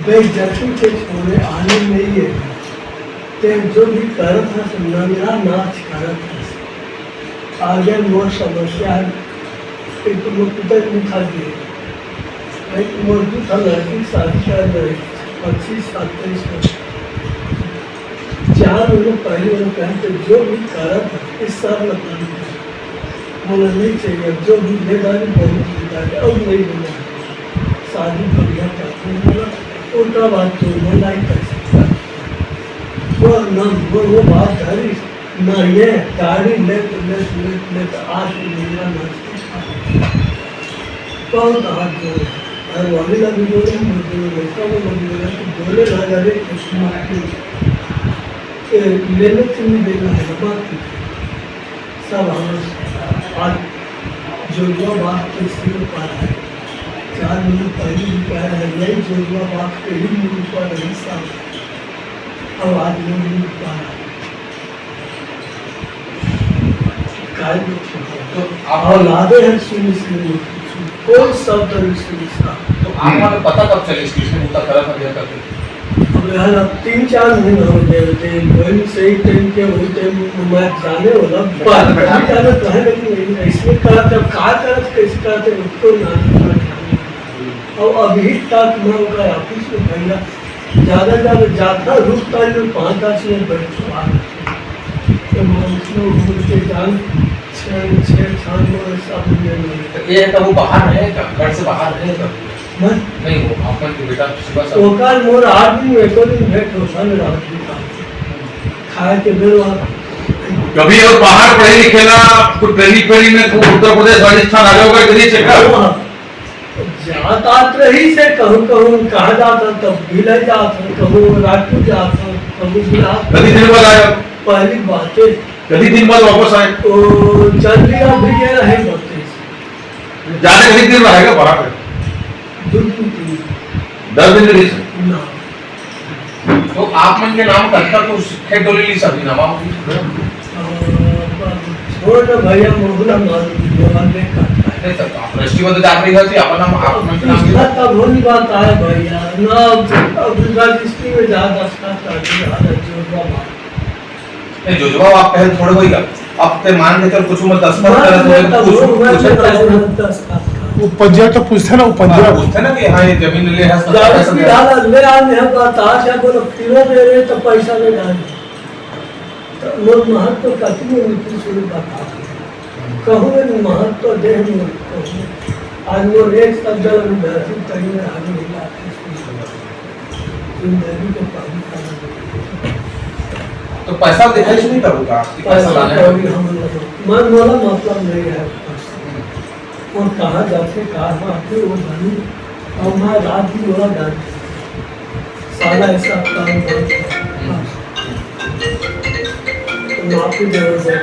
बेइज्जती के छोड़े आने में ये ते जो भी करत है नंगा नाच करत है आगे मोर समस्या एक मुक्त मुखा दिए एक मजबूत लड़की शादी कर रही 25-27 वर्ष 4 महीने पहले वो कहते जो भी करत है इस साल मतलब मुझे नहीं चाहिए जो भी बेदारी बहुत बेदारी अब नहीं बोला शादी बढ़िया करते बोला उल्टा बात तो बोला ही कर सकता वो बात धरी ना ये गाड़ी ले आज मेरा नाचते बहुत हाथ जोड़े और वाली लगी बोले मुझे लड़का वो लगी बोला कि बोले लगा रे लेने से नहीं देना है बात की सब हम आज जो बात के सिर पर है 4 महीने पहले भी कह रहे हैं यही जो बात के ही मुझ पर हिस्सा अब आज नहीं मिल पा रहा तो औलादे हैं सुनी कोई शब्द नहीं सुनता तो आपको पता कब चले इस चीज में उतना तरह का दिया करते अब यार अब 3-4 महीने हो गए थे वही सही टाइम के वही टाइम मैं जाने वाला बात जाने तो है लेकिन नहीं इसमें करा जब कार करत कैसे करते उसको ना और अभी तक मैं उनका ऑफिस में भैया ज़्यादा जाता रुकता है 5-10 मिनट बैठ चुका तो मैं उसमें घूम के जान 6 सब ये है वो बाहर है घर से बाहर है मैं नहीं वो आपन के बेटा सुबह से ओकर मोर आदमी में एको दिन भेंट हो सन रात में खाए के बेल कभी अगर बाहर पढ़े लिखे ना कुछ ट्रेनिंग ट्रेनिंग में उत्तर प्रदेश राजस्थान आगे होगा कहीं चेक जाता रही से कहूँ कहाँ जाता तब भिले जाता कहूँ राजपूत जाता कहूँ बिहार कभी दिन बाद आया पहली बातें कभी दिन बाद वापस आए तो चल लिया भी गया है बातें जाने कभी दिन रहेगा बाहर पे 10 दिन रही ना तो आप मन के नाम करता तो खेत डोली ली सभी नामा छोड़ ना भैया मोहला मार बोलने का नहीं तब आप राष्ट्रीय पद आप रही थी अपन नाम आप मन के नाम तब होनी बात है भैया ना अब रजिस्ट्री में ज्यादा स्टार्ट नहीं जो जवाब आप पहले थोड़े होगा अब ते मान के चल कुछ मत 10 वो पंजा तो पूछते ना वो पंजा बोलते ना कि हाँ ये जमीन ले है ले आने हम बताश है बोलो किलो दे रहे तो पैसा ले डाल तो मोर महत्व कति में नीति शुरू बता कहूँ महत्व दे आज मोर एक शब्द विद्यार्थी कहीं आगे मिला जिंदगी को पानी तो पैसा दिखाई नहीं करूँगा पैसा लाने मन बोला मतलब नहीं है और कहाँ जाके कहाँ आके वो धनी और मैं रात भी बोला डर साला ऐसा काम माफी जरूरत है